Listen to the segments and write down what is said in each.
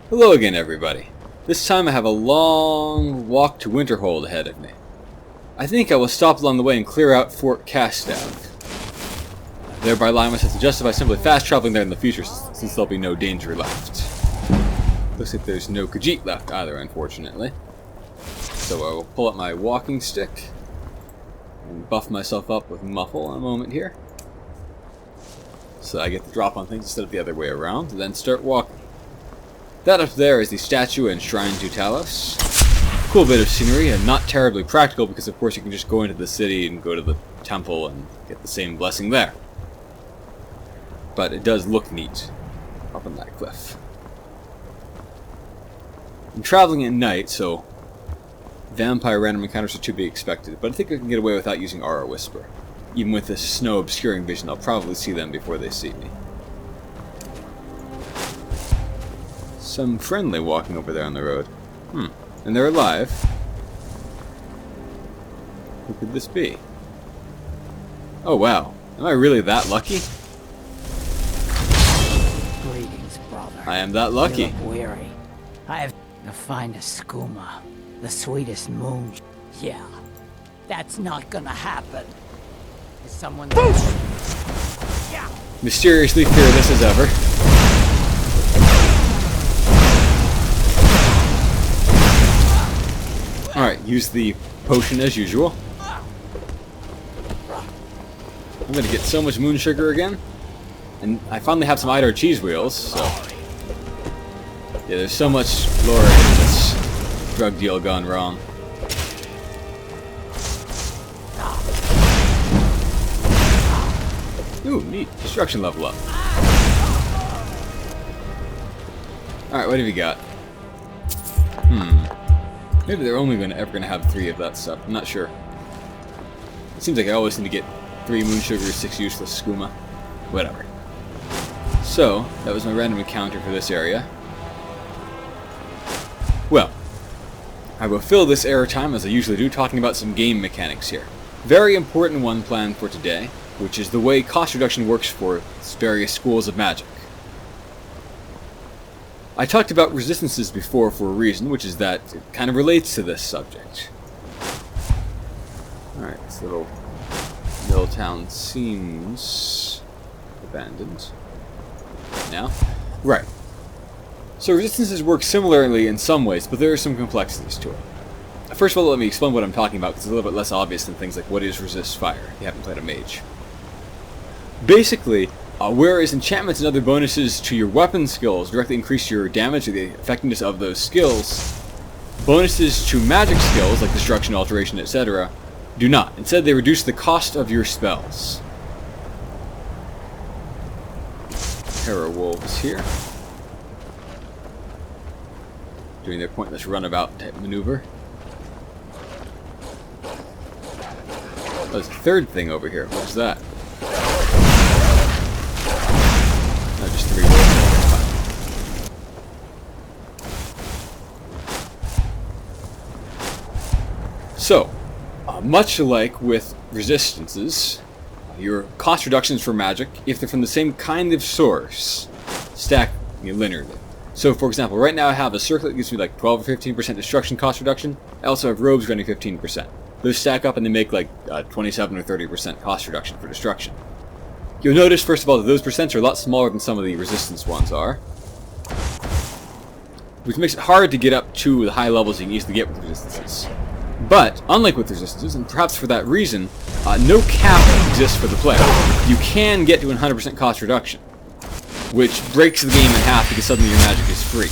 Hello again, everybody. This time I have a long walk to Winterhold ahead of me. I think I will stop along the way and clear out Fort Castav, thereby allowing myself to justify simply fast traveling there in the future, since there'll be no danger left. Looks like there's no Khajiit left either, unfortunately. So I will pull up my walking stick and buff myself up with Muffle in a moment here, so I get to drop on things instead of the other way around, and then start walking. That up there is the statue and shrine to Talos. Cool bit of scenery, and not terribly practical because of course you can just go into the city and go to the temple and get the same blessing there. But it does look neat up on that cliff. I'm traveling at night, so vampire random encounters are to be expected, but I think I can get away without using Aura Whisper. Even with this snow obscuring vision, I'll probably see them before they see me. Some friendly walking over there on the road. And they're alive. Who could this be? Oh wow. Am I really that lucky? Greetings, brother. I am that lucky. You look weary. I have the finest skooma, the sweetest moon. Yeah, that's not gonna happen. Is someone there? Yeah. Mysteriously fearless as ever. Alright, use the potion as usual. I'm gonna get so much moon sugar again. And I finally have some Idar cheese wheels, so... yeah, there's so much lore in this drug deal gone wrong. Ooh, neat. Destruction level up. Alright, what have you got? Maybe they're only ever going to have 3 of that stuff. I'm not sure. It seems like I always need to get 3 moon sugar, 6 useless skooma. Whatever. So, that was my random encounter for this area. Well, I will fill this airtime, as I usually do, talking about some game mechanics here. Very important one planned for today, which is the way cost reduction works for various schools of magic. I talked about resistances before for a reason, which is that it kind of relates to this subject. Alright, this little mill town seems abandoned. Now? Right. So resistances work similarly in some ways, but there are some complexities to it. First of all, let me explain what I'm talking about, because it's a little bit less obvious than things like what is resist fire, if you haven't played a mage. Basically, whereas enchantments and other bonuses to your weapon skills directly increase your damage or the effectiveness of those skills, bonuses to magic skills, like destruction, alteration, etc., do not. Instead, they reduce the cost of your spells. Terror wolves here, doing their pointless runabout type maneuver. Oh, there's a third thing over here. What's that? No, just 3 wolves. So, much like with resistances, your cost reductions for magic, if they're from the same kind of source, stack linearly. So, for example, right now I have a circlet that gives me like 12 or 15% destruction cost reduction. I also have robes running 15%. Those stack up and they make like 27 or 30% cost reduction for destruction. You'll notice, first of all, that those percents are a lot smaller than some of the resistance ones are, which makes it hard to get up to the high levels you can easily get with resistances. But, unlike with resistances, and perhaps for that reason, no cap exists for the player. You can get to 100% cost reduction, which breaks the game in half because suddenly your magic is free.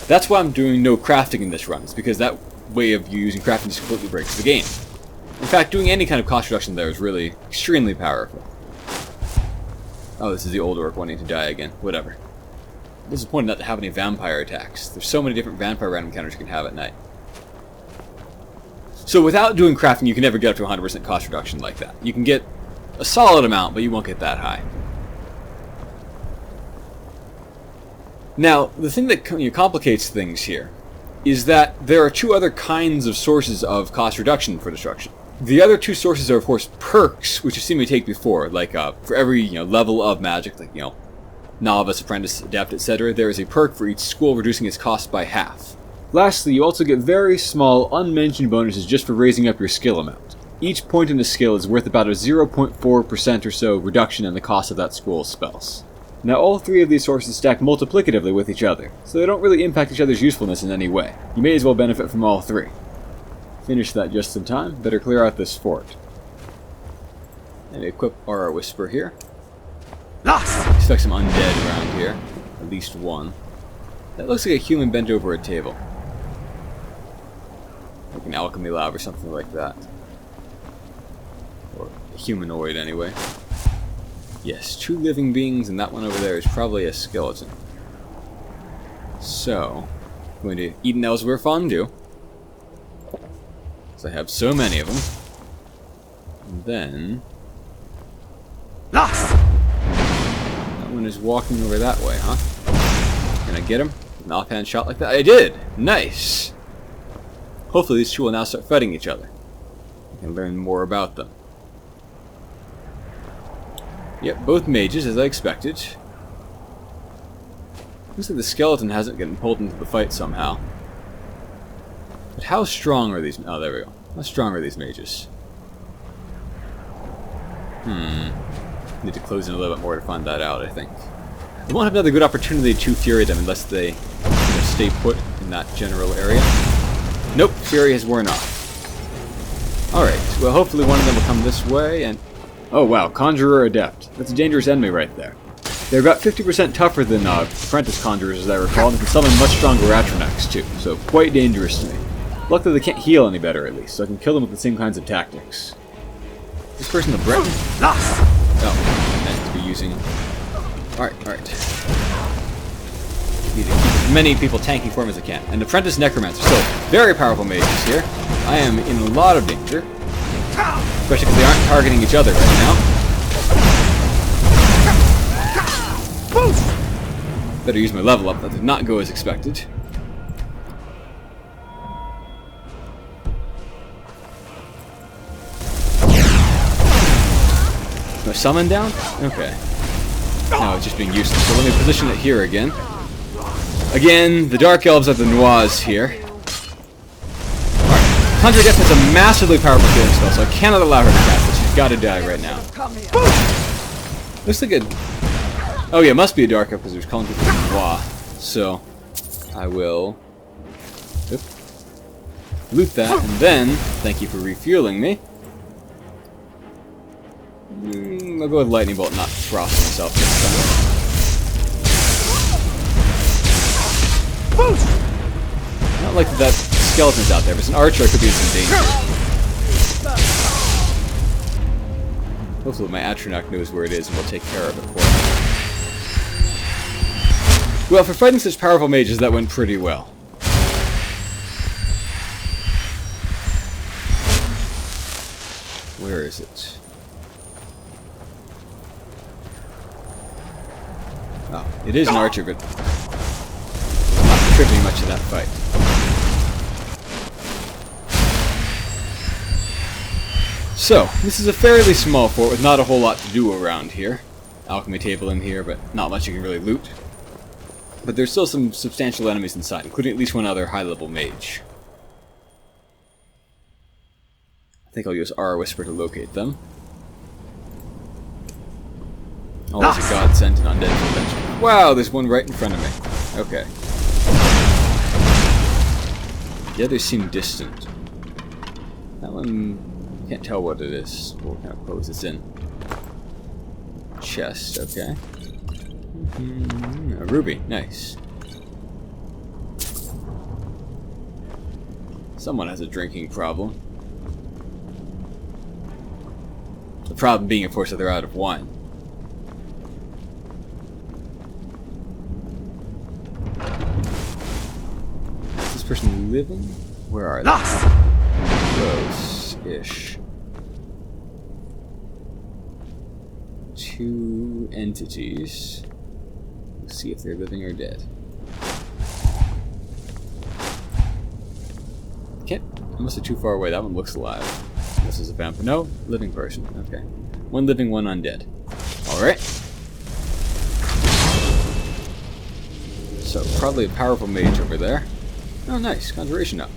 That's why I'm doing no crafting in this run, it's because that way of you using crafting just completely breaks the game. In fact, doing any kind of cost reduction there is really extremely powerful. Oh, this is the old orc wanting to die again. Whatever. I'm disappointed not to have any vampire attacks. There's so many different vampire random encounters you can have at night. So without doing crafting, you can never get up to 100% cost reduction like that. You can get a solid amount, but you won't get that high. Now, the thing that complicates things here is that there are 2 other kinds of sources of cost reduction for destruction. The other 2 sources are, of course, perks, which you've seen me take before, like for every level of magic, like novice, apprentice, adept, etc., there is a perk for each school reducing its cost by half. Lastly, you also get very small, unmentioned bonuses just for raising up your skill amount. Each point in a skill is worth about a 0.4% or so reduction in the cost of that school's spells. Now, all three of these sources stack multiplicatively with each other, so they don't really impact each other's usefulness in any way. You may as well benefit from all three. Finish that just in time. Better clear out this fort. And equip Aura Whisper here. Expect some undead around here. At least one. That looks like a human bent over a table. Like an alchemy lab or something like that. Or a humanoid, anyway. Yes, 2 living beings, and that one over there is probably a skeleton. So, I'm going to eat an Elsewhere fondue. Because I have so many of them. And then... that one is walking over that way, huh? Can I get him? An offhand shot like that? I did! Nice! Hopefully these two will now start fighting each other. I can learn more about them. Yep, both mages, as I expected. Looks like the skeleton hasn't gotten pulled into the fight somehow. But how strong are these... oh, there we go. How strong are these mages? Need to close in a little bit more to find that out, I think. I won't have another good opportunity to fury them unless they stay put in that general area. Nope, fury has worn off. Alright, well hopefully one of them will come this way and... oh wow, Conjurer Adept. That's a dangerous enemy right there. They're about 50% tougher than apprentice conjurers, as I recall, and can summon much stronger atronachs too, so quite dangerous to me. Luckily they can't heal any better at least, so I can kill them with the same kinds of tactics. This person a Breton? Oh, meant to be using... alright. Need to keep as many people tanking for him as I can. And Apprentice Necromancer, so very powerful mages here. I am in a lot of danger. Especially because they aren't targeting each other right now. Better use my level up, that did not go as expected. My summon down? Okay. No, it's just being useless. So let me position it here again. Again, the Dark Elves are the Noirs here. Alright. Conjure Death has a massively powerful killing spell, so I cannot allow her to cast it. She's gotta die right now. Looks like a... oh yeah, it must be a Dark Elf because there's calling people Noir. So, I will... oop. Loot that, and then, thank you for refueling me. I'll go with Lightning Bolt, not Frost myself this time. Not like that skeleton's out there, but it's an archer, I could be in some danger. Hopefully my Atronach knows where it is and will take care of it for me. Well, for fighting such powerful mages, that went pretty well. Where is it? Oh, it is an archer, but it's not contributing much to that fight. So, this is a fairly small fort with not a whole lot to do around here. Alchemy table in here, but not much you can really loot. But there's still some substantial enemies inside, including at least one other high-level mage. I think I'll use Aura Whisper to locate them. Always a godsend and undead prevention. Wow, there's one right in front of me. Okay. The others seem distant. That one... can't tell what it is. What kind of pose it's in. Chest, okay. A ruby, nice. Someone has a drinking problem. The problem being, of course, that they're out of wine. Is this person living? Where are they? Close-ish. 2 entities. Let's see if they're living or dead. Can't. I'm must be too far away. That one looks alive. This is a vampire. No, living person. Okay. One living, one undead. Alright. probably a powerful mage over there. Oh, nice. Conjuration up.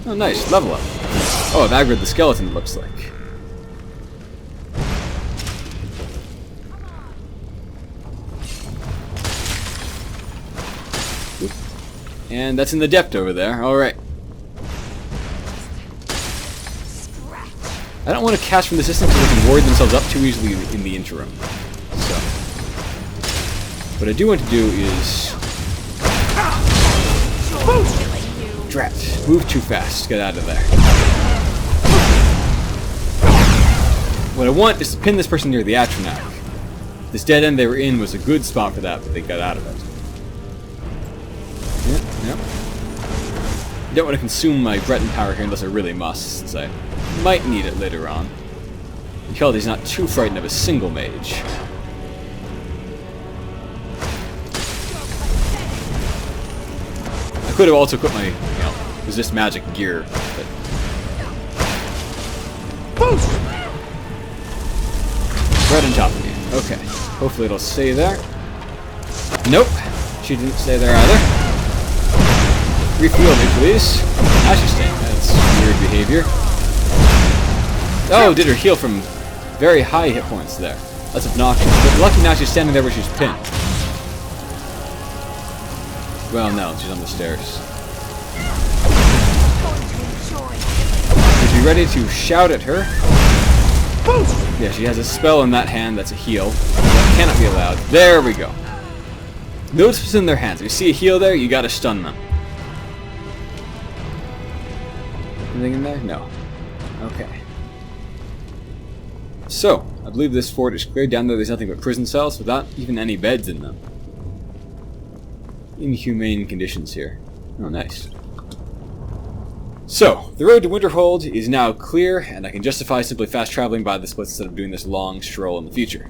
Oh, nice. Level up. Oh, I've aggroed the skeleton, it looks like. Oop. And that's in the depth over there. Alright. I don't want to cast from the distance because they can ward themselves up too easily in the interim. So, what I do want to do is... Drat. Move too fast. Get out of there. What I want is to pin this person near the Atronach. This dead end they were in was a good spot for that, but they got out of it. Yep. I don't want to consume my Breton power here unless I really must, since I might need it later on. He's not too frightened of a single mage. I could have also put my, resist magic gear, but... Right on top of me. Okay. Hopefully it'll stay there. Nope. She didn't stay there either. Refuel me, please. Now she's staying. That's weird behavior. Oh, did her heal from very high hit points there. That's obnoxious. But lucky now she's standing there where she's pinned. Well, no, she's on the stairs. Is she ready to shout at her? Yeah, she has a spell in that hand that's a heal. That cannot be allowed. There we go. Notice what's in their hands. If you see a heal there, you gotta stun them. Anything in there? No. Okay. So, I believe this fort is cleared. Down there there's nothing but prison cells without even any beds in them. Inhumane conditions here. Oh, nice. So, the road to Winterhold is now clear, and I can justify simply fast traveling by this place instead of doing this long stroll in the future.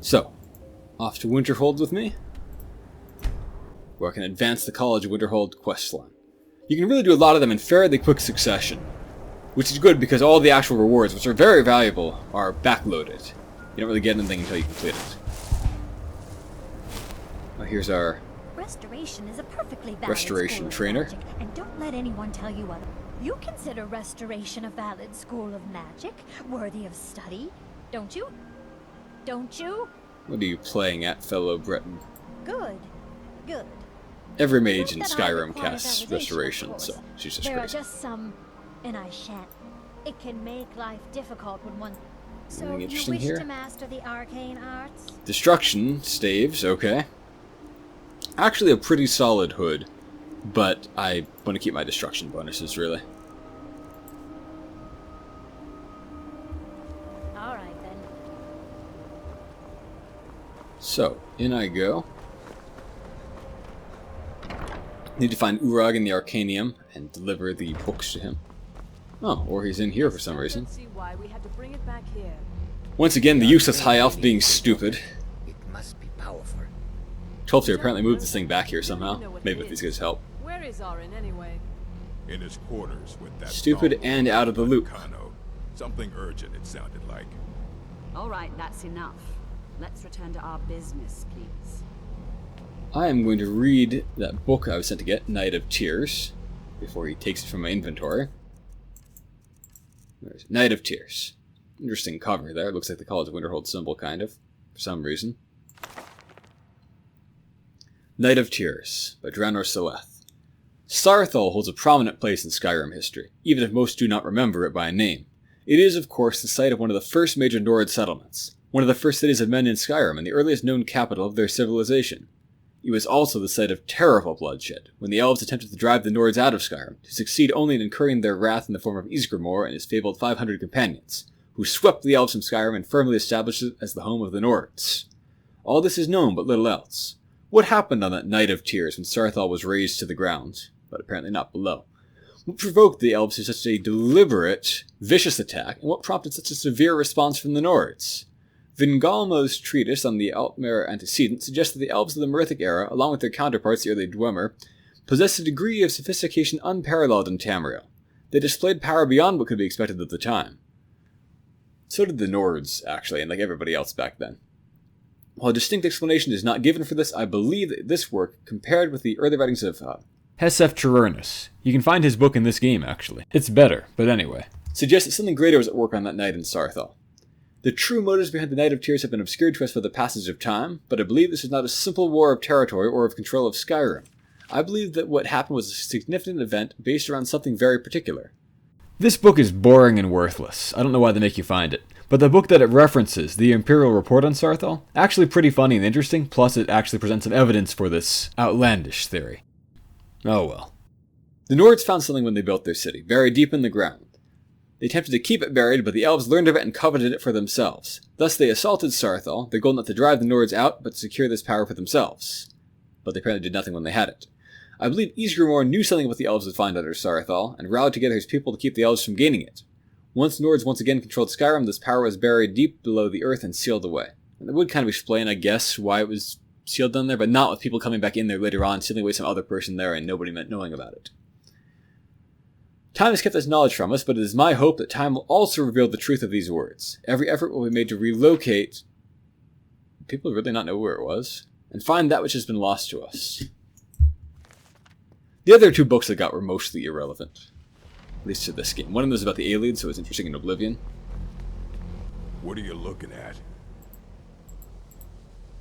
So, off to Winterhold with me, where I can advance the College of Winterhold questline. You can really do a lot of them in fairly quick succession, which is good because all the actual rewards, which are very valuable, are backloaded. You don't really get anything until you complete it. Well, here's our Restoration is a perfectly valid restoration school of trainer. magic, and don't let anyone tell you other. You consider restoration a valid school of magic, worthy of study, don't you? Don't you? What are you playing at, fellow Breton? Good. Good. Every mage in Not that I Skyrim require casts validation, restoration, of course. so she's just There crazy. are just some, and I shan't. It can make life difficult when one. So Anything you interesting wish here? to master the arcane arts? Destruction staves, okay. Actually a pretty solid hood, but I want to keep my destruction bonuses, really. Alright then. So, in I go. Need to find Urag in the Arcanium and deliver the books to him. Oh, or he's in here for some reason. See why we had to bring it back here. Once again, the useless high elf being stupid. It must be powerful. Tulpsy apparently moved this thing back here somehow. Maybe with these guys' help. Where is Arin anyway? In his quarters with that Stupid stalwart and out of the loop. Ancano. Something urgent, it sounded like. All right, that's enough. Let's return to our business, please. I am going to read that book I was sent to get, Night of Tears, before he takes it from my inventory. There's Night of Tears. Interesting cover there. Looks like the College of Winterhold symbol, kind of, for some reason. Night of Tears, by Draenor Seleth. Saarthal holds a prominent place in Skyrim history, even if most do not remember it by name. It is, of course, the site of one of the first major Nord settlements, one of the first cities of men in Skyrim, and the earliest known capital of their civilization. It was also the site of terrible bloodshed, when the elves attempted to drive the Nords out of Skyrim, to succeed only in incurring their wrath in the form of Ysgramor and his fabled 500 companions, who swept the elves from Skyrim and firmly established it as the home of the Nords. All this is known, but little else. What happened on that Night of Tears when Saarthal was razed to the ground, but apparently not below? What provoked the elves to such a deliberate, vicious attack, and what prompted such a severe response from the Nords? Vingalmo's treatise on the Altmer antecedent suggests that the elves of the Merithic era, along with their counterparts, the early Dwemer, possessed a degree of sophistication unparalleled in Tamriel. They displayed power beyond what could be expected at the time. So did the Nords, actually, and like everybody else back then. While a distinct explanation is not given for this, I believe that this work, compared with the early writings of Hesef Cherurnus, you can find his book in this game, actually. It's better, but anyway, suggests that something greater was at work on that night in Saarthal. The true motives behind the Night of Tears have been obscured to us by the passage of time, but I believe this is not a simple war of territory or of control of Skyrim. I believe that what happened was a significant event based around something very particular. This book is boring and worthless. I don't know why they make you find it. But the book that it references, the Imperial Report on Saarthal, actually pretty funny and interesting, plus it actually presents some evidence for this outlandish theory. Oh well. The Nords found something when they built their city, buried deep in the ground. They attempted to keep it buried, but the elves learned of it and coveted it for themselves. Thus they assaulted Saarthal, their goal not to drive the Nords out, but to secure this power for themselves. But they apparently did nothing when they had it. I believe Ysgramor knew something about the elves would find under Saarthal, and rallied together his people to keep the elves from gaining it. Once Nords once again controlled Skyrim, this power was buried deep below the earth and sealed away. And that would kind of explain, I guess, why it was sealed down there, but not with people coming back in there later on, sealing away some other person there and nobody knowing about it. Time has kept this knowledge from us, but it is my hope that time will also reveal the truth of these words. Every effort will be made to relocate... People really not know where it was? And find that which has been lost to us. The other two books I got were mostly irrelevant. At least to this game. One of them was about the aliens, so it was interesting in Oblivion. What are you looking at?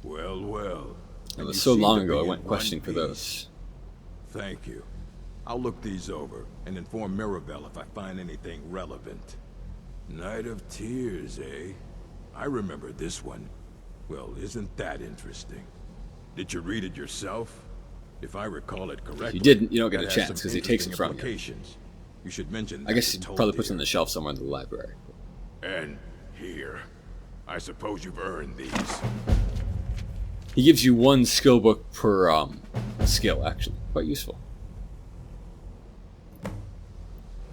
Well, well. It was so long ago I went questioning for those. Thank you. I'll look these over and inform Mirabelle if I find anything relevant. Night of Tears, eh? I remember this one. Well, isn't that interesting? Did you read it yourself? If I recall it correctly... If you didn't, you don't get a it has chance, some because he takes it from you. implications. You should mention that. I guess he to probably puts it Toldir. on the shelf somewhere in the library. And here. I suppose you've earned these. He gives you one skill book per skill, actually. Quite useful.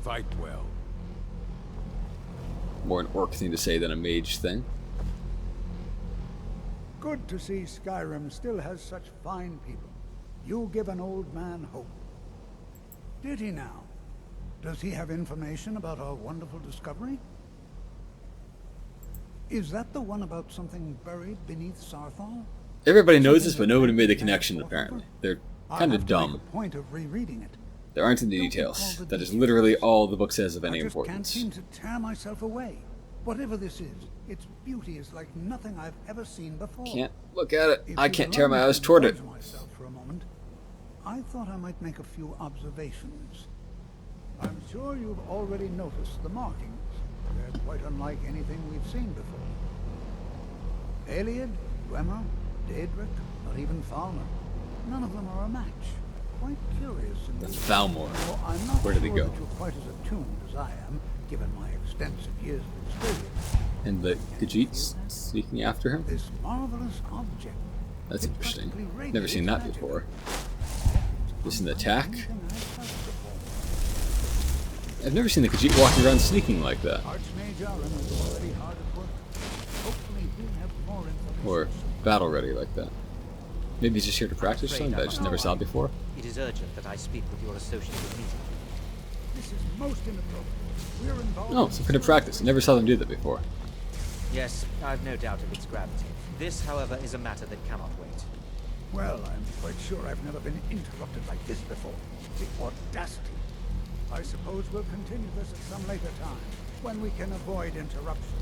Fight well. More an orc thing to say than a mage thing. Good to see Skyrim still has such fine people. You give an old man hope. Did he now? Does he have information about our wonderful discovery? Is that the one about something buried beneath Saarthal? Everybody knows this, but nobody made the connection, apparently. They're kind of I'll dumb. make a point of rereading it. There aren't any details. That is literally all the book says of any I just can't importance. seem to tear myself away. Whatever this is, its beauty is like nothing I've ever seen before. Can't look at it. If I you'd can't allow tear me my to eyes toward it. indulge myself for a moment, I thought I might make a few observations. I'm sure you've already noticed the markings. They're quite unlike anything we've seen before. Aliad, Dwemer, Daedric, not even Falmer. None of them are a match. Quite curious indeed. Thalmor. Though I'm not Where did he sure go? that you're quite as attuned as I am, given my extensive years of experience. And the Khajiits sneaking after him? This marvelous object. That's It interesting. practically Never seen that radiates before. magic. This is an attack? Anything I've touched before. I've never seen the Khajiit walking around sneaking like that. Archmage Aron is already hard at work. Hopefully he'll have more information. Or battle ready like that. Maybe he's just here to practice something that I just never saw before. It is urgent that I speak with your associate immediately. This is most inappropriate. We're involved. Oh, some kind of practice. I never saw them do that before. Yes, I've no doubt of its gravity. This, however, is a matter that cannot wait. Well, I'm quite sure I've never been interrupted like this before. The audacity. I suppose we'll continue this at some later time, when we can avoid interruption.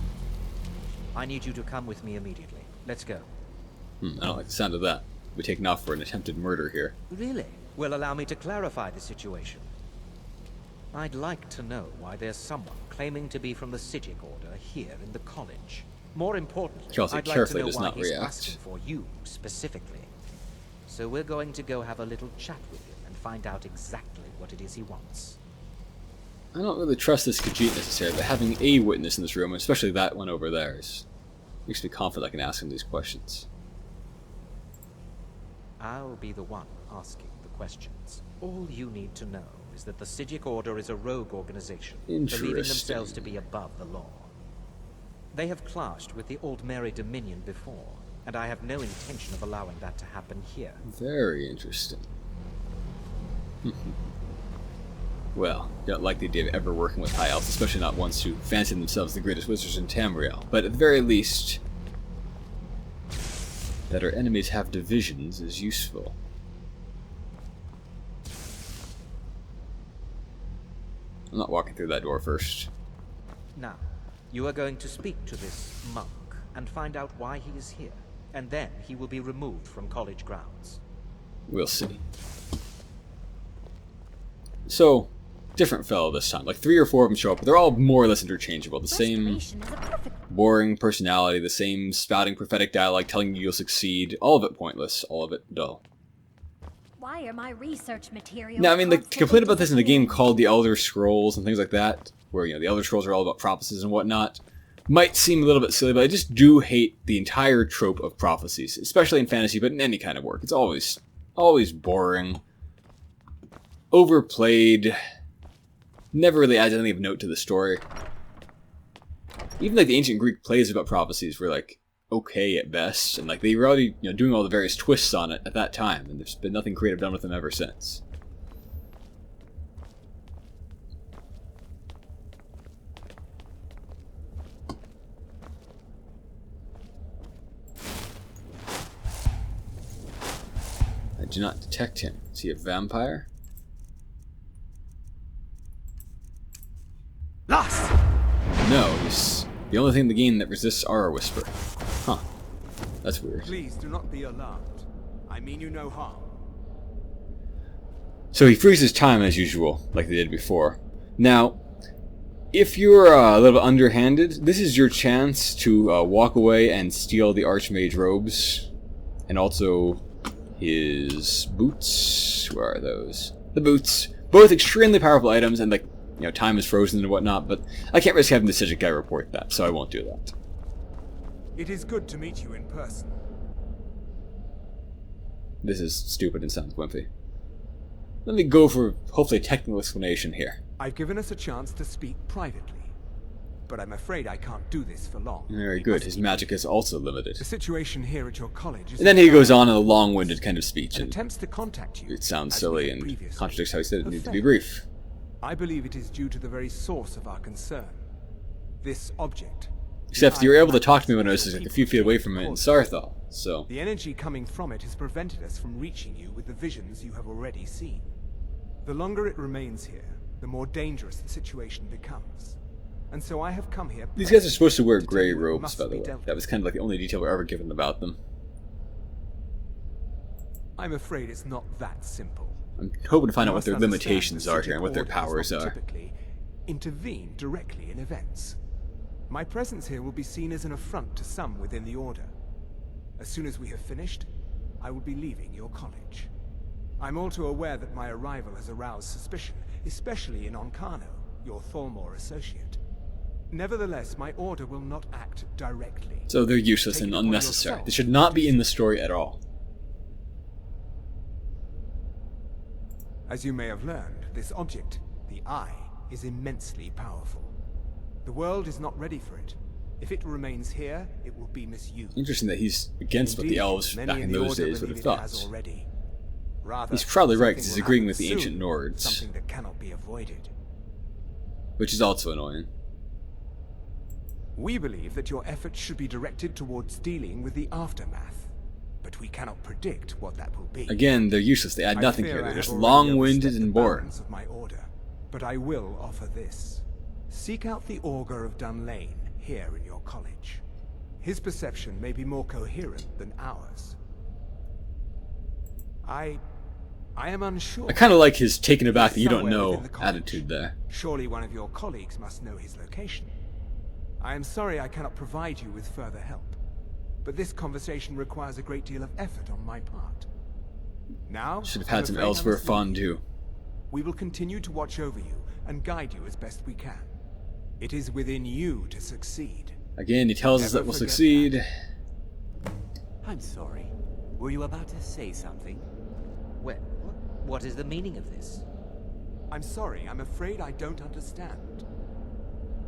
I need you to come with me immediately. Let's go. I don't like the sound of that. We're taken off for an attempted murder here. Really? Well, allow me to clarify the situation. I'd like to know why there's someone claiming to be from the Psijic Order here in the college. More importantly, Chelsea I'd like to carefully know does why not he's react. asking for you specifically. So we're going to go have a little chat with him and find out exactly what it is he wants. I don't really trust this Khajiit necessarily, but having a witness in this room, especially that one over there, makes me confident I can ask him these questions. I'll be the one asking the questions. All you need to know is that the Psijic Order is a rogue organization, believing themselves to be above the law. They have clashed with the Old Mary Dominion before, and I have no intention of allowing that to happen here. Very interesting. well, don't like the idea of ever working with high elves, especially not ones who fancy themselves the greatest wizards in Tamriel. But at the very least, that our enemies have divisions is useful. I'm not walking through that door first. Now, you are going to speak to this monk and find out why he is here, and then he will be removed from college grounds. We'll see. So, different fellow this time. Like 3 or 4 of them show up, but they're all more or less interchangeable. The same boring personality, the same spouting prophetic dialogue telling you you'll succeed. All of it pointless, all of it dull. Why are my research materials? Now, I mean, the complaint about this in a game called The Elder Scrolls and things like that, where, you know, the Elder Scrolls are all about prophecies and whatnot, might seem a little bit silly, but I just do hate the entire trope of prophecies, especially in fantasy, but in any kind of work. It's always boring, overplayed, never really adds anything of note to the story. Even like the ancient Greek plays about prophecies were like okay at best, and like they were already, you know, doing all the various twists on it at that time, and there's been nothing creative done with them ever since. I do not detect him. Is he a vampire? Lost! No, he's the only thing in the game that resists Aura Whisper. Huh. That's weird. Please do not be alarmed. I mean you no harm. So he freezes time as usual, like they did before. Now, if you're a little bit underhanded, this is your chance to walk away and steal the Archmage robes, and also his boots. Where are those? The boots. Both extremely powerful items, and like, you know, time is frozen and whatnot, but I can't risk having the Psijic guy report that, so I won't do that. It is good to meet you in person. This is stupid and sounds wimpy. Let me go for, hopefully, a technical explanation here. I've given us a chance to speak privately, but I'm afraid I can't do this for long. Very good. His magic is also limited. The situation here at your college is... And then he goes on in a long-winded kind of speech, and attempts to contact you. It sounds as silly we and previously. contradicts how he said it needed to be Fair. brief. I believe it is due to the very source of our concern. This object. Except you were able to talk to me when I was just like a few feet away from it in Sarthal, so... The energy coming from it has prevented us from reaching you with the visions you have already seen. The longer it remains here, the more dangerous the situation becomes. And so I have come here... These guys are supposed to wear gray tell you it robes, must by the be way. dealt That was kind of like the only detail we're ever given about them. I'm afraid it's not that simple. I'm hoping to find out You what their must understand limitations the are Psijic here and what their Order does powers not are. typically intervene directly in events. My presence here will be seen as an affront to some within the Order. As soon as we have finished, I will be leaving your college. I'm all too aware that my arrival has aroused suspicion, especially in Ancano, your Thalmor associate. Nevertheless, my Order will not act directly. So they're useless Take and it upon unnecessary. yourself They should not be in the story at all. As you may have learned, this object, the Eye, is immensely powerful. The world is not ready for it. If it remains here, it will be misused. Interesting that he's against what the Indeed, elves many back in the those Order days would believe have it has thought. already. Rather, He's probably right, 'cause something he's will agreeing happen with the ancient soon, Nords. Something that cannot be avoided. Which is also annoying. We believe that your efforts should be directed towards dealing with the aftermath, but we cannot predict what that will be. Again, they're useless. They add I nothing fear here. I They're have just already long-winded overstepped and the boring. bounds of my order, but I will offer this. Seek out the Augur of Dunlane here in your college. His perception may be more coherent than ours. I am unsure. I kind of like his taken aback that you don't Somewhere know within the college. attitude there. Surely one of your colleagues must know his location. I am sorry I cannot provide you with further help, but this conversation requires a great deal of effort on my part. Now, Should have I'm had some afraid I elsewhere must leave you. fondue. We will continue to watch over you and guide you as best we can. It is within you to succeed. Again, he tells us Never that we'll forget succeed. I'm sorry. Were you about to say something? Well, what is the meaning of this? I'm sorry, I'm afraid I don't understand.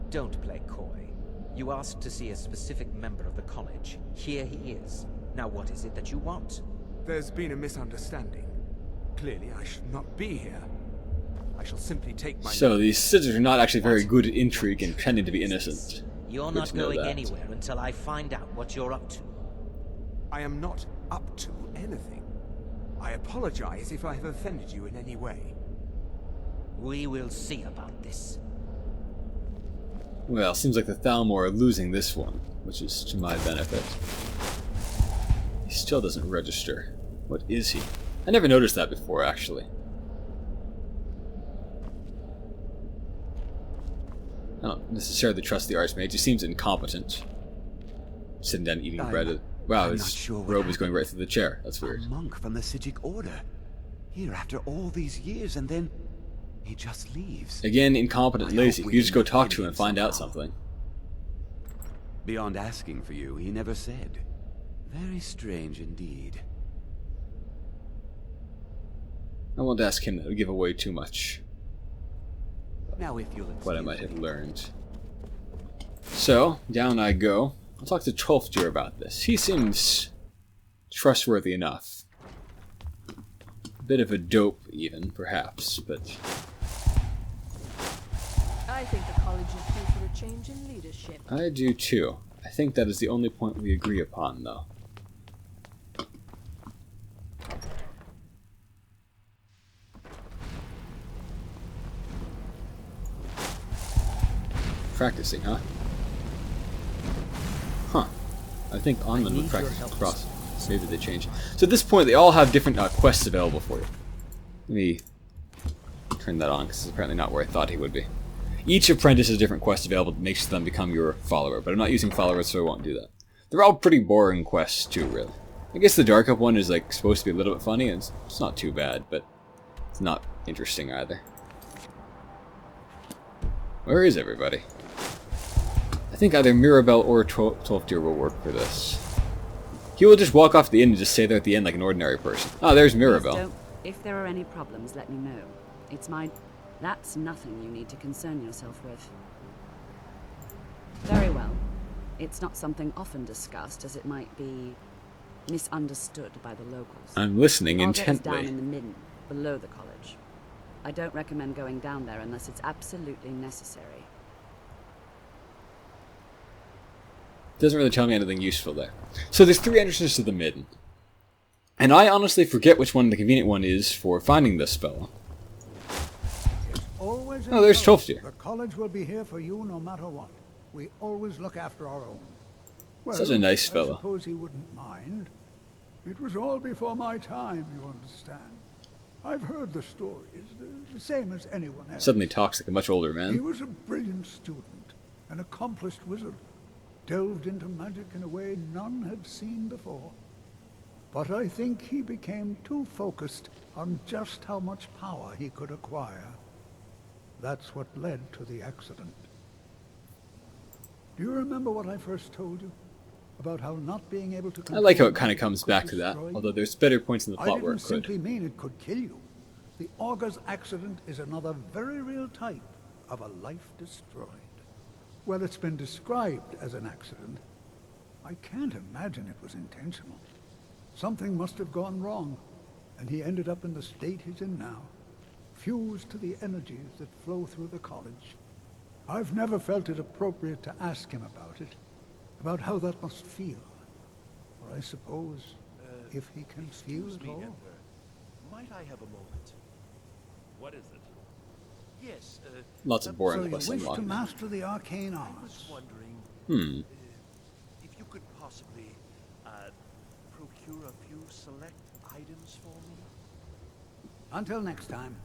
Don't play coy. You asked to see a specific member of the college. Here he is. Now what is it that you want? There's been a misunderstanding. Clearly I should not be here. I shall simply take my... So these scissors are not actually very good at intrigue and pretending to be innocent. You're not going anywhere until I find out what you're up to. I am not up to anything. I apologize if I have offended you in any way. We will see about this. Well, seems like the Thalmor are losing this one, which is to my benefit. He still doesn't register. What is he? I never noticed that before, actually. I don't necessarily trust the Archmage. He seems incompetent. Sitting down eating bread. Wow, his robe is going right through the chair. That's weird. A monk from the Psijic Order. Here after all these years, and then he just leaves. Again, incompetent, lazy. You just go talk to him and find out something. Beyond asking for you, he never said. Very strange indeed. I won't ask him. That would give away too much. Now, if you'll What I might have learned. So, down I go. I'll talk to Tolfdir about this. He seems trustworthy enough. A bit of a dope, even, perhaps, but... I think the college is due for a change in leadership. I do too. I think that is the only point we agree upon, though. Practicing, huh? Huh. I think Onman would practice cross. Maybe they change. So at this point, they all have different quests available for you. Let me turn that on, because it's apparently not where I thought he would be. Each apprentice has a different quest available that makes them become your follower, but I'm not using followers, so I won't do that. They're all pretty boring quests, too, really. I guess the Dark Up one is like supposed to be a little bit funny, and it's not too bad, but it's not interesting either. Where is everybody? I think either Mirabelle or Tolfdir will work for this. He will just walk off the inn and just stay there at the end like an ordinary person. Oh, there's Mirabelle. If there are any problems, let me know. It's my... That's nothing you need to concern yourself with. Very well. It's not something often discussed, as it might be misunderstood by the locals. I'm listening Augur intently. is down in the Midden, below the college. I don't recommend going down there unless it's absolutely necessary. Doesn't really tell me anything useful there. So there's 3 entrances to the Midden. And I honestly forget which one the convenient one is for finding this fellow. Always Oh, there's Tolfdir. The college will be here for you no matter what. We always look after our own. Well, Such a nice I fellow. suppose he wouldn't mind. It was all before my time, you understand. I've heard the stories, the same as anyone else. Suddenly talks like a much older He man. was a brilliant student, an accomplished wizard, delved into magic in a way none had seen before. But I think he became too focused on just how much power he could acquire. That's what led to the accident. Do you remember what I first told you? About how not being able to... I like how it kind of comes back to that, although there's better points in the plot where I it didn't could. simply mean it could kill you. The Augur's accident is another very real type of a life destroyed. Well, it's been described as an accident. I can't imagine it was intentional. Something must have gone wrong, and he ended up in the state he's in now, fused to the energies that flow through the college. I've never felt it appropriate to ask him about how that must feel. Or I suppose, if he can feel it all. Emperor. Might I have a moment? What is it? Yes, Lots of boring So quests you wish to unlocked. master the arcane I was arts? wondering if you could possibly procure a few select items for me. Until next time.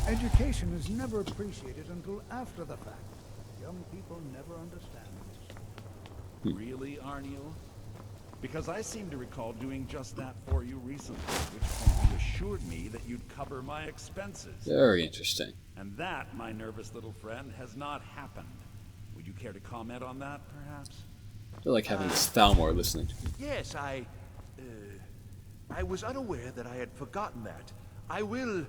Education is never appreciated until after the fact. Young people never understand this. Really, Arniel? Because I seem to recall doing just that for you recently, at which point you assured me that you'd cover my expenses. Very interesting. And that, my nervous little friend, has not happened. Would you care to comment on that, perhaps? I feel like having this Thalmor listening to me. Yes, I was unaware that I had forgotten that. I will,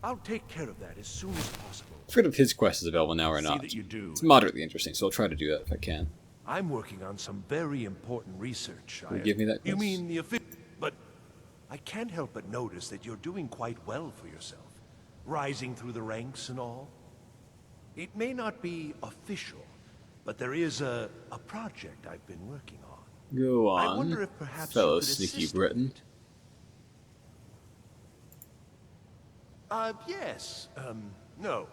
I'll take care of that as soon as possible. I forget if his quest is available now or See not. that you do. It's moderately interesting, so I'll try to do that if I can. I'm working on some very important research. Will you give me that You quest? mean the official? But I can't help but notice that you're doing quite well for yourself. Rising through the ranks and all. It may not be official, but there is a project I've been working on. Go on, I wonder if perhaps fellow you could sneaky assist Briton. with it. Yes. No,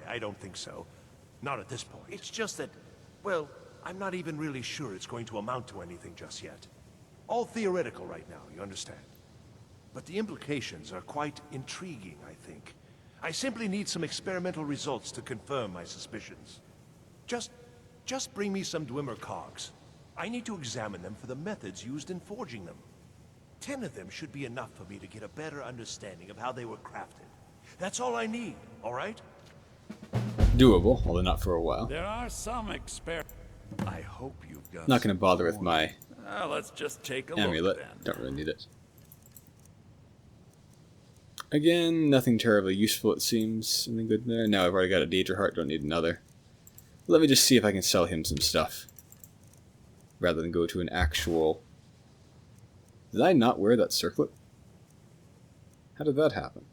I don't think so. Not at this point. It's just that, well, I'm not even really sure it's going to amount to anything just yet. All theoretical right now, you understand? But the implications are quite intriguing, I think. I simply need some experimental results to confirm my suspicions. Just bring me some Dwemer cogs. I need to examine them for the methods used in forging them. 10 of them should be enough for me to get a better understanding of how they were crafted. That's all I need, all right? Doable, although not for a while. There are some experiments. I hope you've got. Not going to bother with my Let's just take a amulet. look then. Don't really need it. Again, nothing terribly useful, it seems. Something good there? No, I've already got a Daedra Heart, don't need another. Let me just see if I can sell him some stuff. Rather than go to an actual... Did I not wear that circlet? How did that happen?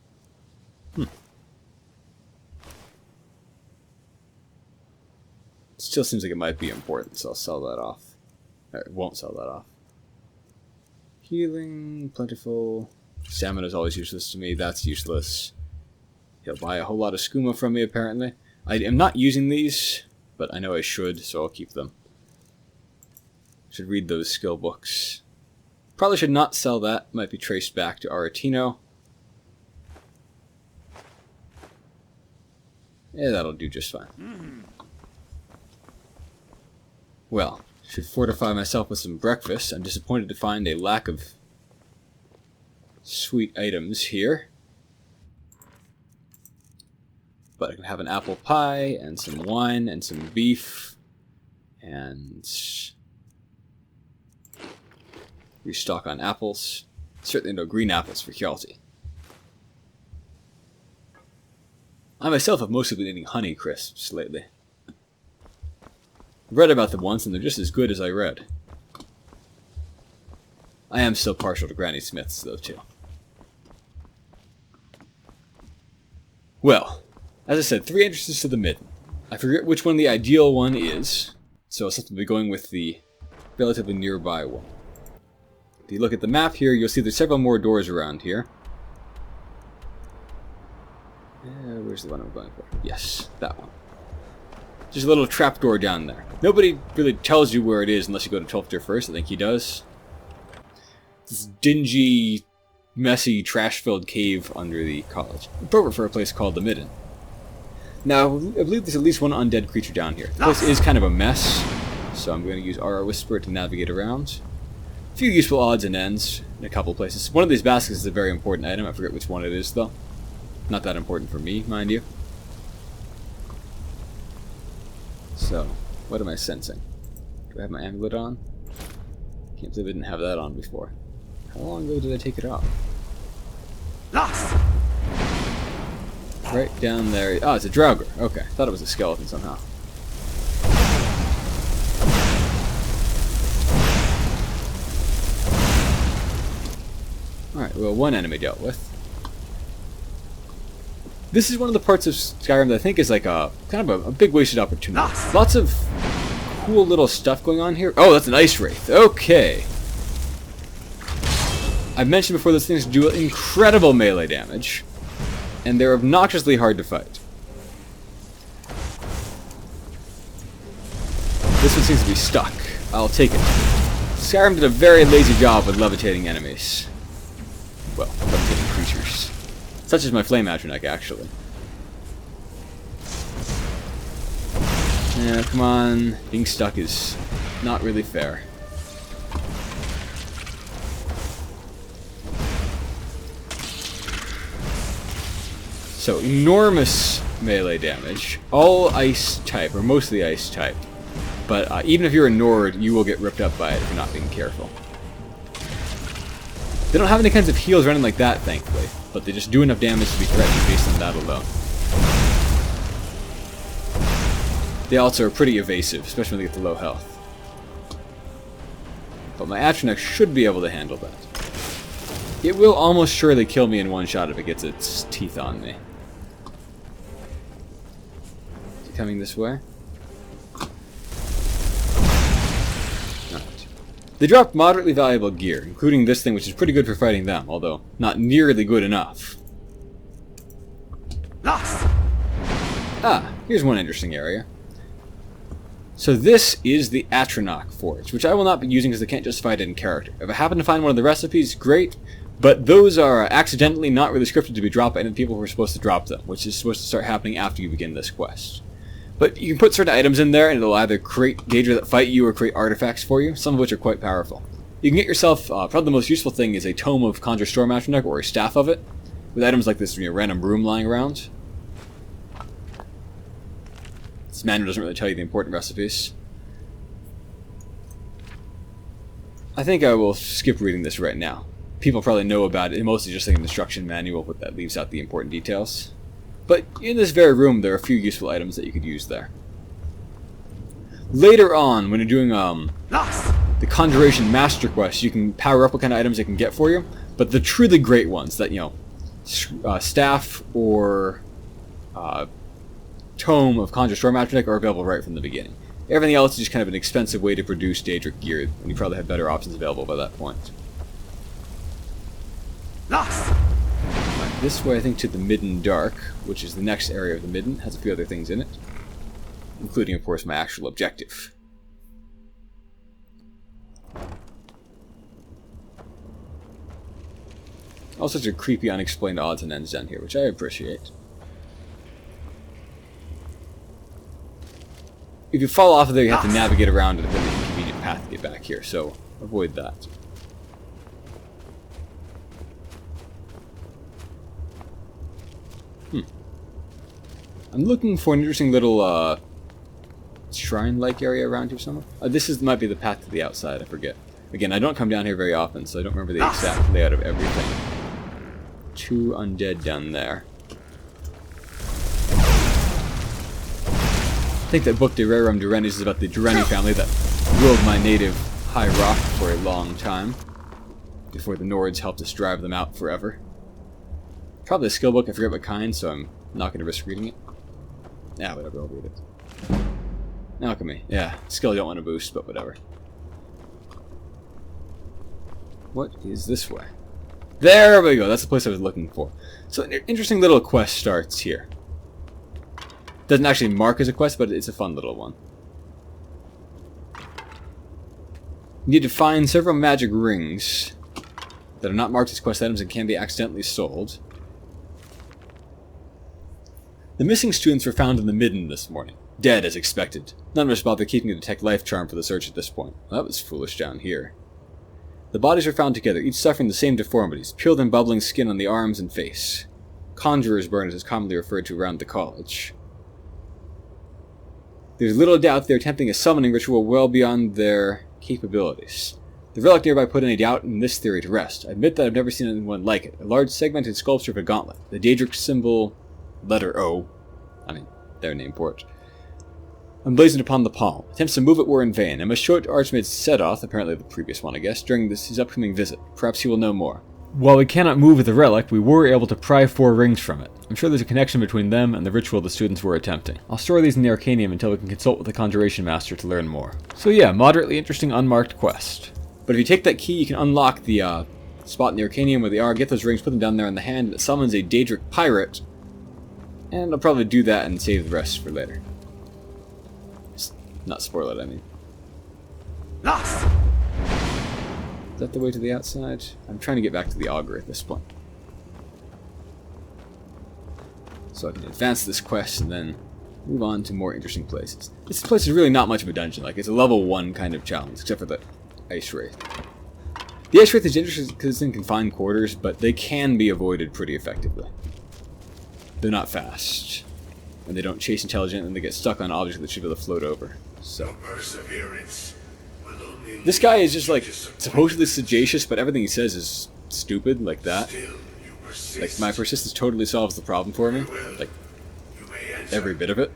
Still seems like it might be important, so I'll sell that off. I won't sell that off. Healing, plentiful. Stamina is always useless to me. That's useless. He'll buy a whole lot of skooma from me, apparently. I am not using these, but I know I should, so I'll keep them. Should read those skill books. Probably should not sell that. Might be traced back to Aretino. Yeah, that'll do just fine. Well, should fortify myself with some breakfast. I'm disappointed to find a lack of sweet items here. But I can have an apple pie, and some wine, and some beef, and restock on apples. Certainly no green apples for Hjalti. I myself have mostly been eating honey crisps lately. I've read about them once, and they're just as good as I read. I am still partial to Granny Smiths, though, too. Well, as I said, 3 entrances to the Midden. I forget which one the ideal one is, so I'll simply be going with the relatively nearby one. If you look at the map here, you'll see there's several more doors around here. Where's the one I'm going for? Yes, that one. There's a little trapdoor down there. Nobody really tells you where it is unless you go to 12th tier first. I think he does. This dingy, messy, trash-filled cave under the college. Appropriate for a place called the Midden. Now, I believe there's at least one undead creature down here. The place is kind of a mess, so I'm going to use Aura Whisper to navigate around. A few useful odds and ends in a couple places. One of these baskets is a very important item. I forget which one it is, though. Not that important for me, mind you. So, what am I sensing? Do I have my amulet on? Can't believe I didn't have that on before. How long ago did I take it off? Lost! Right down there. Oh, it's a Draugr. Okay, thought it was a skeleton somehow. Alright, well, one enemy dealt with. This is one of the parts of Skyrim that I think is like a kind of a big wasted opportunity. Lots of cool little stuff going on here. Oh, that's an ice wraith. Okay. I've mentioned before those things do incredible melee damage, and they're obnoxiously hard to fight. This one seems to be stuck. I'll take it. Skyrim did a very lazy job with levitating enemies. Well, levitating creatures. Such as my Flame Atronach, actually. Yeah, come on. Being stuck is not really fair. So, enormous melee damage. All ice type, or mostly ice type. But even if you're a Nord, you will get ripped up by it if you're not being careful. They don't have any kinds of heals running like that, thankfully. But they just do enough damage to be threatening based on that alone. They also are pretty evasive, especially when they get to low health. But my Atronach should be able to handle that. It will almost surely kill me in one shot if it gets its teeth on me. Is it coming this way? Alright. They dropped moderately valuable gear, including this thing, which is pretty good for fighting them, although not nearly good enough. Ah, here's one interesting area. So this is the Atronach Forge, which I will not be using because I can't justify it in character. If I happen to find one of the recipes, great, but those are accidentally not really scripted to be dropped by any people who are supposed to drop them, which is supposed to start happening after you begin this quest. But you can put certain items in there and it'll either create Daedra that fight you or create artifacts for you, some of which are quite powerful. You can get yourself, probably the most useful thing is a Tome of Conjure Storm Atronach, or a staff of it, with items like this random broom lying around. This manual doesn't really tell you the important recipes. I think I will skip reading this right now. People probably know about it. It's mostly just like an instruction manual, but that leaves out the important details. But in this very room, there are a few useful items that you could use there. Later on, when you're doing the Conjuration Master Quest, you can power up what kind of items it can get for you. But the truly great ones, that, staff or Tome of Conjure Storm Atronach are available right from the beginning. Everything else is just kind of an expensive way to produce Daedric gear, and you probably have better options available by that point. Right, this way, I think, to the Midden Dark, which is the next area of the Midden, has a few other things in it, including, of course, my actual objective. All sorts of creepy, unexplained odds and ends down here, which I appreciate. If you fall off of there, you have to navigate around at a really inconvenient path to get back here, so avoid that. I'm looking for an interesting little shrine-like area around here somewhere. This might be the path to the outside, I forget. Again, I don't come down here very often, so I don't remember the exact layout of everything. 2 undead down there. I think that book De Rerum Durenis is about the Dureni family that ruled my native High Rock for a long time, before the Nords helped us drive them out forever. Probably a skill book, I forget what kind, so I'm not going to risk reading it. Yeah, whatever, I'll read it. Alchemy, yeah, skill you don't want to boost, but whatever. What is this way? There we go, that's the place I was looking for. So an interesting little quest starts here. Doesn't actually mark as a quest, but it's a fun little one. You need to find several magic rings that are not marked as quest items and can be accidentally sold. The missing students were found in the Midden this morning, dead as expected. None of us bothered keeping a detect life charm for the search at this point. Well, that was foolish down here. The bodies were found together, each suffering the same deformities, peeled and bubbling skin on the arms and face. Conjurer's burn, as it's commonly referred to around the college. There's little doubt they're attempting a summoning ritual well beyond their capabilities. The relic nearby put any doubt in this theory to rest. I admit that I've never seen anyone like it. A large segmented sculpture of a gauntlet. The Daedric symbol, letter O, their name for it, emblazoned upon the palm. Attempts to move it were in vain. I must show it to Archmage Sedoth, apparently the previous one I guess, during his upcoming visit. Perhaps he will know more. While we cannot move the relic, we were able to pry 4 rings from it. I'm sure there's a connection between them and the ritual the students were attempting. I'll store these in the Arcanium until we can consult with the Conjuration Master to learn more. So yeah, moderately interesting unmarked quest. But if you take that key, you can unlock the spot in the Arcanium where they are, get those rings, put them down there in the hand, and it summons a Daedric pirate. And I'll probably do that and save the rest for later. Just not spoil it, I mean. Is that the way to the outside? I'm trying to get back to the Augur at this point. So I can advance this quest and then move on to more interesting places. This place is really not much of a dungeon, like it's a level 1 kind of challenge, except for the Ice Wraith. The Ice Wraith is interesting because it's in confined quarters, but they can be avoided pretty effectively. They're not fast, and they don't chase intelligent, and they get stuck on objects that should be able to float over. So this guy is just like supposedly sagacious, but everything he says is stupid, like that. Like my persistence totally solves the problem for me, like every bit of it,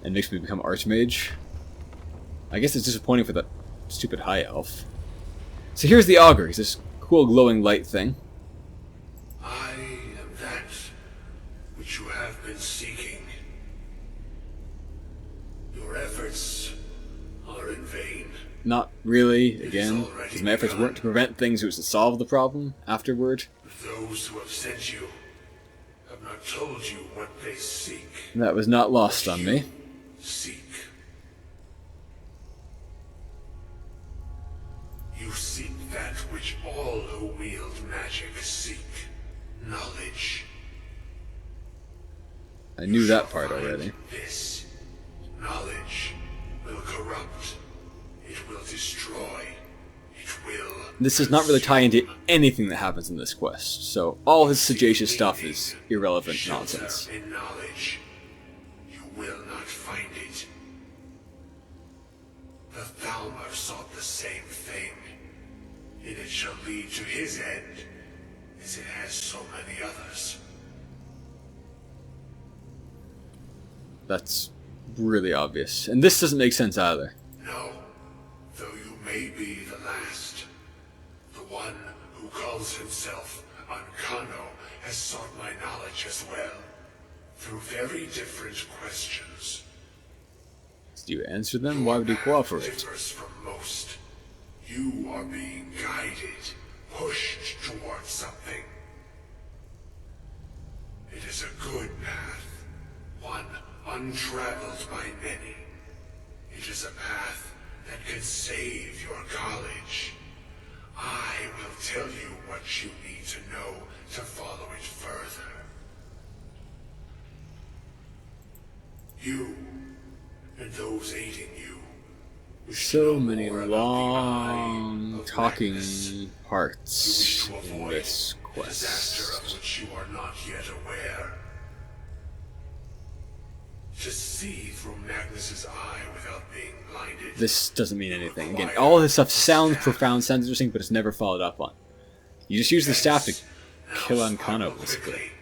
and makes me become Archmage. I guess it's disappointing for that stupid high elf. So here's the Augur. He's this cool glowing light thing. I am that which you have been seeking. Your efforts are in vain. Not really, again, because my efforts weren't to prevent things, it was to solve the problem afterward. Those who have sent you have not told you what they seek. That was not lost on me. Seek. You seek that which all who wield magic seek. Knowledge. I knew that part already. This knowledge will corrupt. It will destroy. It will... This does not really tie into anything that happens in this quest, so all his sagacious stuff is irrelevant nonsense. In knowledge, you will not find it. The Thalmor sought the same thing, and it shall lead to his end, as it has so many others. That's really obvious. And this doesn't make sense either. No, though you may be the last. The one who calls himself Ancano has sought my knowledge as well, through very different questions. Do you answer them? Why would you cooperate? Differs from most. You are being guided, pushed towards something. It is a good path, one untraveled by many. It is a path that could save your college. I will tell you what you need to know to follow it further. You and those aiding you. So many long talking parts in this quest. Disaster of which you are not yet aware. To see through Magnus's eye without being blinded. This doesn't mean anything. Again, all this stuff sounds profound, sounds interesting, but it's never followed up on. You just use the staff to kill Ancano, basically.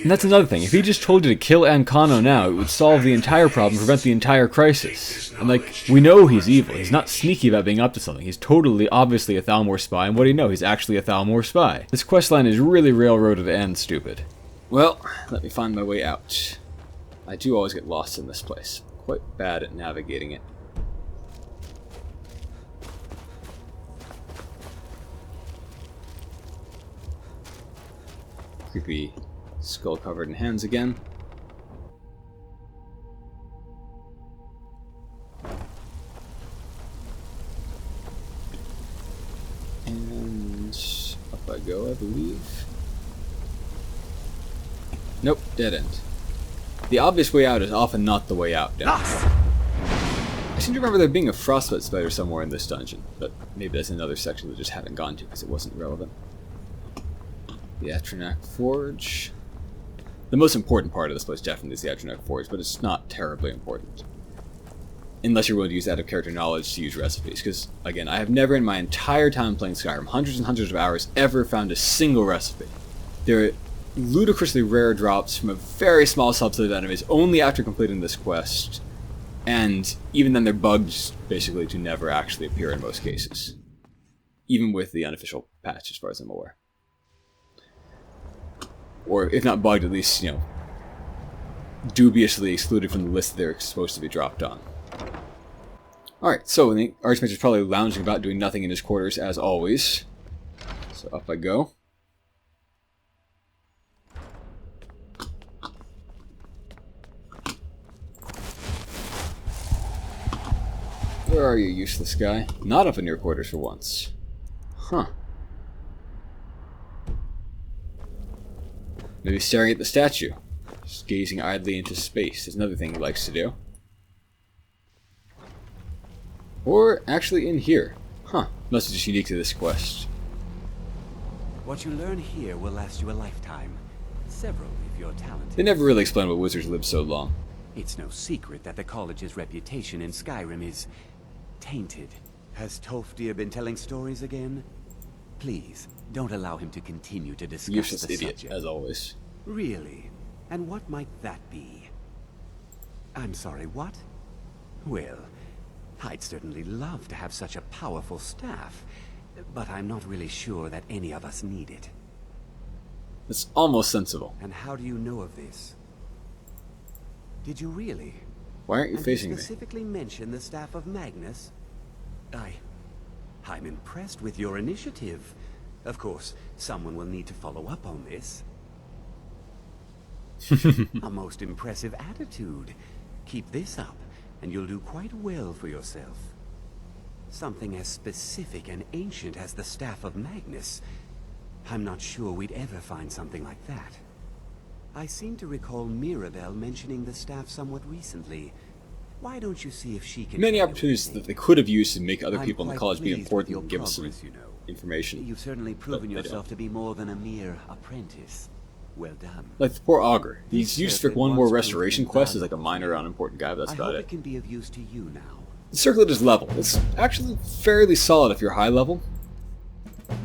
And that's another thing. If he just told you to kill Ancano now, it would solve the entire problem, prevent the entire crisis. And like, we know he's evil. He's not sneaky about being up to something. He's totally, obviously a Thalmor spy, and what do you know? He's actually a Thalmor spy. This questline is really railroaded and stupid. Well, let me find my way out. I do always get lost in this place. Quite bad at navigating it. Creepy skull covered in hands again. And up I go, I believe. Nope, dead end. The obvious way out is often not the way out, damn it. I seem to remember there being a frostbite spider somewhere in this dungeon, but maybe that's another section that I just haven't gone to because it wasn't relevant. The Atronak Forge. The most important part of this place definitely is the Atronak Forge, but it's not terribly important. Unless you're willing to use out of character knowledge to use recipes, because, again, I have never in my entire time playing Skyrim, hundreds and hundreds of hours, ever found a single recipe. There are ludicrously rare drops from a very small subset of enemies only after completing this quest, and even then they're bugged basically to never actually appear in most cases. Even with the unofficial patch, as far as I'm aware. Or, if not bugged, at least, you know, dubiously excluded from the list that they're supposed to be dropped on. Alright, so the Archmage is probably lounging about doing nothing in his quarters, as always. So up I go. Where are you, useless guy? Not up in your quarters for once. Huh. Maybe staring at the statue. Just gazing idly into space is another thing he likes to do. Or actually in here. Huh. Must be just unique to this quest. What you learn here will last you a lifetime. Several if you're talented. They never really explain why wizards live so long. It's no secret that the college's reputation in Skyrim is tainted. Has Tolfdir been telling stories again? Please, don't allow him to continue to discuss Useless the idiot, subject. as always. Really? And what might that be? I'm sorry, what? Well, I'd certainly love to have such a powerful staff. but I'm not really sure that any of us need it. It's almost sensible. And how do you know of this? Did you really? Why aren't you And facing you me? specifically mention the staff of Magnus? I'm impressed with your initiative. Of course, someone will need to follow up on this. A most impressive attitude. Keep this up, and you'll do quite well for yourself. Something as specific and ancient as the staff of Magnus. I'm not sure we'd ever find something like that. I seem to recall Mirabelle mentioning the staff somewhat recently. Why don't you see if she can... Many opportunities that they could have used to make other I'm people in the quite college be pleased with important your and give us some progress, you know. information. You've certainly proven they yourself don't. to be more than a mere apprentice. Well done. Like the poor Augur. He's This used for circuit one more once restoration proved quest as like a invaluable. minor unimportant guy, but that's I about hope it. it can be of use to you now. The circlet is level. It's actually fairly solid if you're high level.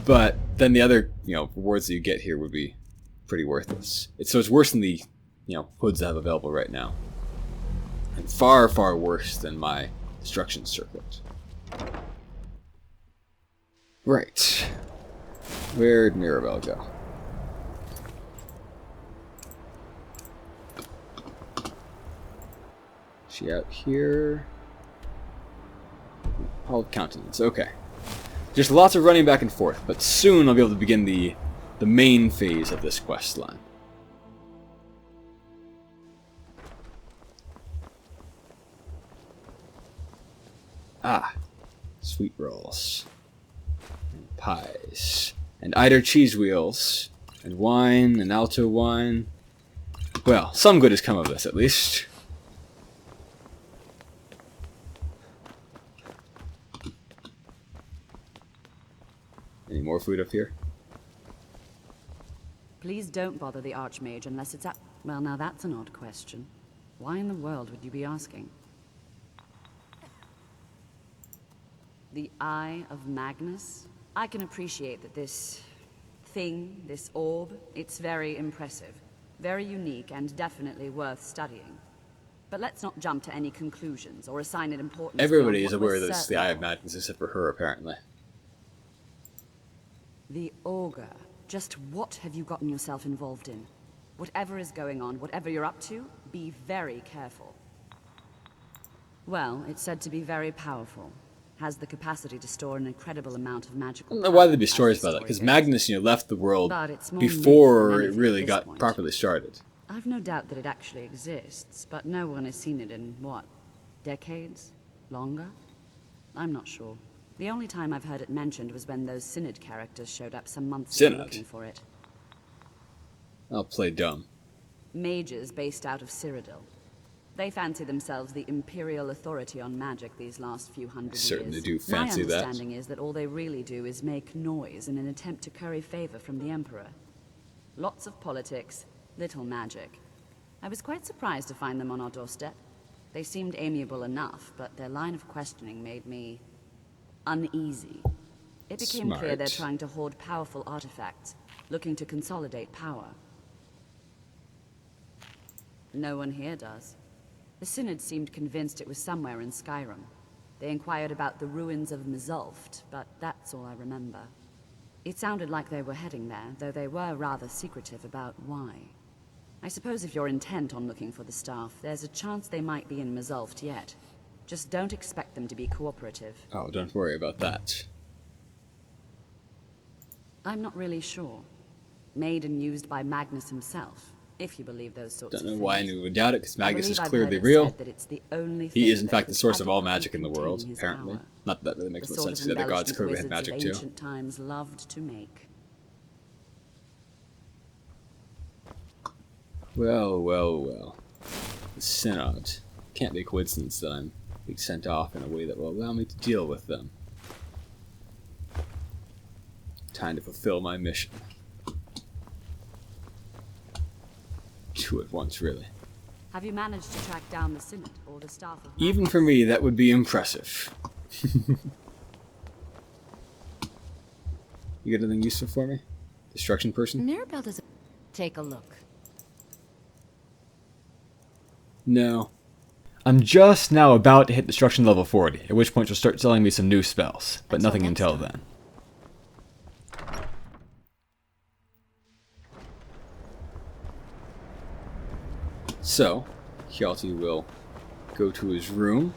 But then the other, rewards that you get here would be pretty worthless. So it's worse than the, hoods I have available right now. And far, far worse than my destruction circlet. Right. Where'd Mirabelle go? She out here? All countenance, okay. Just lots of running back and forth, but soon I'll be able to begin the main phase of this quest line. Ah, sweet rolls, and pies, and Eider cheese wheels, and wine, and Alto wine. Well, some good has come of this, at least. Any more food up here? Please don't bother the Archmage unless it's at... Well, now that's an odd question. Why in the world would you be asking? The Eye of Magnus? I can appreciate that this thing, this orb, it's very impressive. Very unique and definitely worth studying. But let's not jump to any conclusions or assign it importance. Everybody is beyond what aware we're that it's the certain Eye of. of Magnus, except for her, apparently. The Augur. Just what have you gotten yourself involved in? Whatever is going on, whatever you're up to, be very careful. Well, it's said to be very powerful. Has the capacity to store an incredible amount of magical I don't know why power, there'd be as stories the about that, story because goes. Magnus, left the world But it's more before myth than it anything really at this got point. properly started. I've no doubt that it actually exists, but no one has seen it in, what, decades? Longer? I'm not sure. The only time I've heard it mentioned was when those Synod characters showed up some months ago Synod? looking for it. I'll play dumb. Mages based out of Cyrodiil. They fancy themselves the imperial authority on magic these last few hundred Certainly years. do fancy My that. understanding is that all they really do is make noise in an attempt to curry favor from the Emperor. Lots of politics, little magic. I was quite surprised to find them on our doorstep. They seemed amiable enough, but their line of questioning made me uneasy. It became clear they're Smart. trying to hoard powerful artifacts, looking to consolidate power. No one here does. The Synod seemed convinced it was somewhere in Skyrim. They inquired about the ruins of Mzulft, but that's all I remember. It sounded like they were heading there, though they were rather secretive about why. I suppose if you're intent on looking for the staff, there's a chance they might be in Mzulft yet. Just don't expect them to be cooperative. Oh, don't worry about that. I'm not really sure. Made and used by Magnus himself, if you believe those sorts Don't of know why things. anyone would doubt it, because I Magnus is believe I've clearly heard it real. said that it's the only He thing is, in that fact, the could source of all adequately magic in the world, contain his apparently. power. Not that really makes The much sort sense, of because the other gods embellishment clearly had wizards magic of too. ancient times loved to make. Well, well, well. The Synod. Can't be a coincidence that I'm being sent off in a way that will allow me to deal with them. Time to fulfill my mission. Two at once, really. Have you managed to track down the Synod or the staff of Even for me, that would be impressive. You got anything useful for me? Destruction person? Mirabelle doesn't... Take a look. No. I'm just now about to hit destruction level 40, at which point she'll start selling me some new spells, but Until nothing next until time. then. So, Hjalti will go to his room,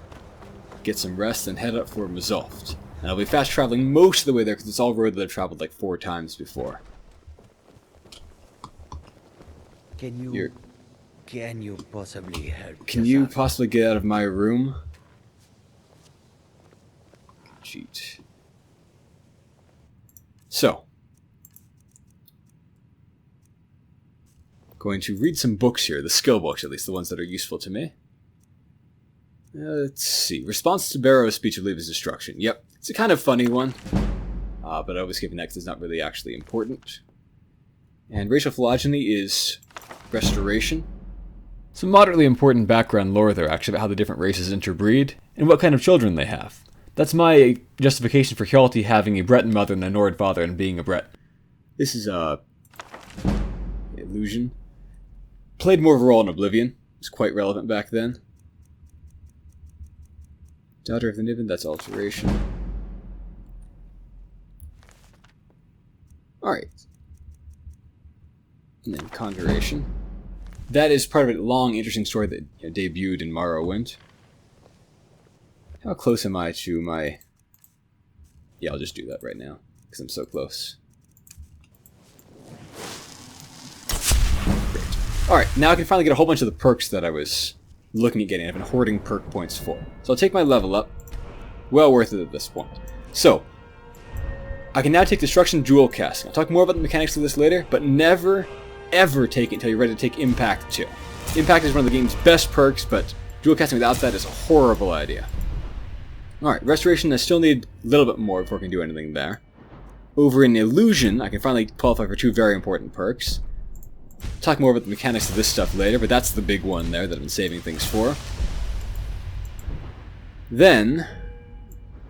get some rest, and head up for Mzulft. And I'll be fast traveling most of the way there because it's all road that I've traveled like 4 times before. Can you possibly help? Can you possibly get out of my room? Cheat. So, going to read some books here, the skill books at least, the ones that are useful to me. Let's see. Response to Barrow's speech of Leave's destruction. Yep, it's a kind of funny one, but I was given that because it's not really actually important. And racial phylogeny is restoration. Some moderately important background lore there, actually, about how the different races interbreed and what kind of children they have. That's my justification for Hjalti having a Breton mother and a Nord father and being a Bret. This is illusion. Played more of a role in Oblivion. It was quite relevant back then. Daughter of the Midden, that's alteration. Alright. And then conjuration. That is part of a long, interesting story that debuted in Morrowind. How close am I to my... Yeah, I'll just do that right now, because I'm so close. Great. Alright, now I can finally get a whole bunch of the perks that I was looking at getting. I've been hoarding perk points for. So I'll take my level up. Well worth it at this point. So, I can now take Destruction Jewel Casting. I'll talk more about the mechanics of this later, but never, ever take it until you're ready to take Impact 2. Impact is one of the game's best perks, but Jewel Casting without that is a horrible idea. Alright, Restoration, I still need a little bit more before I can do anything there. Over in Illusion, I can finally qualify for 2 very important perks. Talk more about the mechanics of this stuff later, but that's the big one there that I've been saving things for. Then,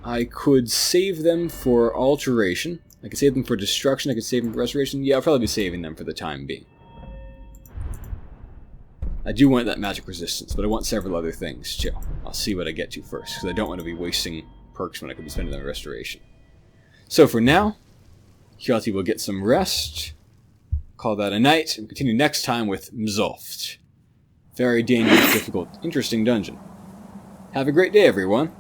I could save them for Alteration. I could save them for Destruction, I could save them for Restoration. Yeah, I'll probably be saving them for the time being. I do want that magic resistance, but I want several other things too. I'll see what I get to first, because I don't want to be wasting perks when I could be spending them on Restoration. So for now, Hjalti will get some rest. Call that a night, and continue next time with Mzulft. Very dangerous, difficult, interesting dungeon. Have a great day, everyone.